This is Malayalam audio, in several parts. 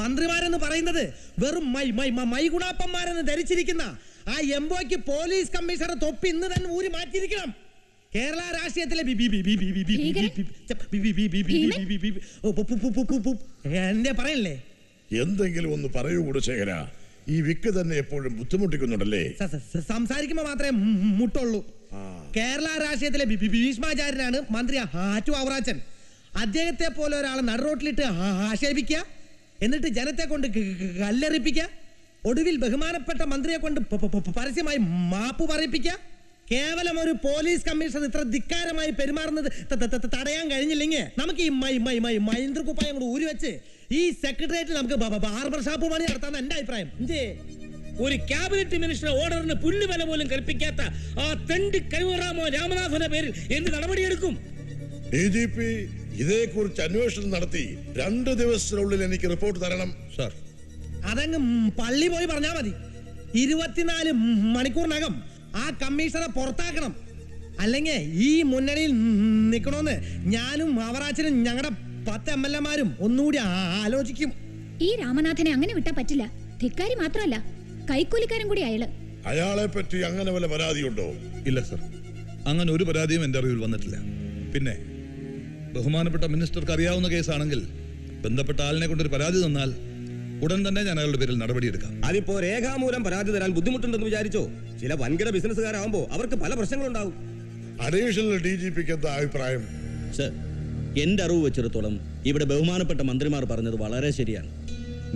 മന്ത്രിമാരെന്ന് പറയുന്നത് വെറും മൈഗുണാപ്പന്മാരെന്ന് ധരിച്ചിരിക്കുന്ന ആ എംബോയ്ക്ക് പോലീസ് കമ്മീഷണർ തൊപ്പി ഇന്ന് തന്നെ ഊരി മാറ്റിയിരിക്കണം. കേരള രാഷ്ട്രീയത്തിലെ എന്റെ പറയല്ലേ? എന്തെങ്കിലും ഒന്ന് പറയൂ കുടശേഖര. ഈ വിക്ക് തന്നെ എപ്പോഴും ബുദ്ധിമുട്ടിക്കുന്നുണ്ടല്ലേ? സംസാരിക്കുമ്പോ മാത്രമേ മുട്ടുള്ളൂ. കേരള രാഷ്ട്രീയത്തിലെ ഭീഷ്മാചാര്യനാണ് മന്ത്രി ആറ്റു അവറാച്ചൻ. അദ്ദേഹത്തെ പോലെ ഒരാളെ നടുറോട്ടിലിട്ട് ആക്ഷേപിക്കുക, എന്നിട്ട് ജനത്തെ കൊണ്ട് കല്ലെറിപ്പിക്കുക, ഒടുവിൽ ബഹുമാനപ്പെട്ട മന്ത്രിയെ കൊണ്ട് പരസ്യമായി മാപ്പ് പറയിപ്പിക്കുക. കേവലം ഒരു പോലീസ് കമ്മീഷണർ ഇത്ര ധിക്കാരമായി പെരുമാറുന്നത് തടയാൻ കഴിഞ്ഞില്ലെങ്കിൽ നമുക്ക് ഈ മൈന്ദ്രകുപ്പായം കൂടെ ഊരി വെച്ച് ഈ സെക്രട്ടേറിയറ്റിൽ നമുക്ക് ബാർബർ ഷാപ്പ് പണി നടത്താൻ എന്റെ അഭിപ്രായം. ഒരു ക്യാബിനറ്റ് മിനിസ്റ്റർ ഓർഡറിന് പുല്ലുവില പോലും കൽപ്പിക്കാത്ത ആ തെണ്ടി കരുവറാമോ രാമനാഥന്റെ പേരിൽ എന്ത് നടപടിയെടുക്കും? DGP ഇതേക്കുറിച്ച് അന്വേഷണം നടത്തി 2 ദിവസത്തിനുള്ളിൽ എനിക്ക് റിപ്പോർട്ട് തരണം സർ. അതങ്ങ് പള്ളി പോയി പറഞ്ഞാ മതി. 24 മണിക്കൂറിനകം ആ കമ്മീഷണറെ പുറത്താക്കണം. അല്ലെങ്കിൽ ഈ മുന്നണിയിൽ നിൽക്കണമെന്ന് ഞാനും അവറാച്ചനും ഞങ്ങളുടെ 10 MLA-മാരും ഒന്നുകൂടി ആലോചിക്കും. ഈ രാമനാഥനെ അങ്ങനെ വിട്ടാ പറ്റില്ല. ധിക്കാരി മാത്രമല്ല, കൈക്കൂലിക്കാരൻ കൂടി അയാള്. അയാളെ പറ്റി അങ്ങനെ വല്ല പരാതിയുണ്ടോ? ഇല്ല സർ, അങ്ങനെ ഒരു പരാതിയും എന്റെ അറിവിൽ വന്നിട്ടില്ല. പിന്നെ ബഹുമാനപ്പെട്ട മിനിസ്റ്റർക്ക് അറിയാവുന്ന കേസാണെങ്കിൽ ബന്ധപ്പെട്ട ആളിനെ കൊണ്ടൊരു പരാതി തന്നാൽ ഉടൻ തന്നെ ഞാൻ അയാളുടെ പേരിൽ നടപടിയെടുക്കാം. അതിപ്പോ രേഖാമൂലം പരാതി തരാൻ ബുദ്ധിമുട്ടുണ്ടെന്ന് വിചാരിച്ചോ? ചില വൻകിട ബിസിനസ്സുകാരാകുമ്പോ അവർക്ക് പല പ്രശ്നങ്ങളുണ്ടാവും. അഡീഷണൽ DGPക്ക് എന്താ അഭിപ്രായം? സർ, എന്റെ അറിവ് വെച്ചിടത്തോളം ഇവിടെ ബഹുമാനപ്പെട്ട മന്ത്രിമാർ പറഞ്ഞത് വളരെ ശരിയാണ്.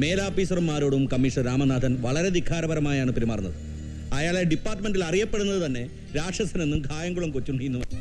മേലാഫീസർമാരോടും കമ്മീഷണർ രാമനാഥൻ വളരെ ധിക്കാരപരമായാണ് പെരുമാറുന്നത്. അയാളെ ഡിപ്പാർട്ട്മെന്റിൽ അറിയപ്പെടുന്നത് തന്നെ രാക്ഷസനെന്നും കായംകുളം കൊച്ചുണ്ണിന്നും.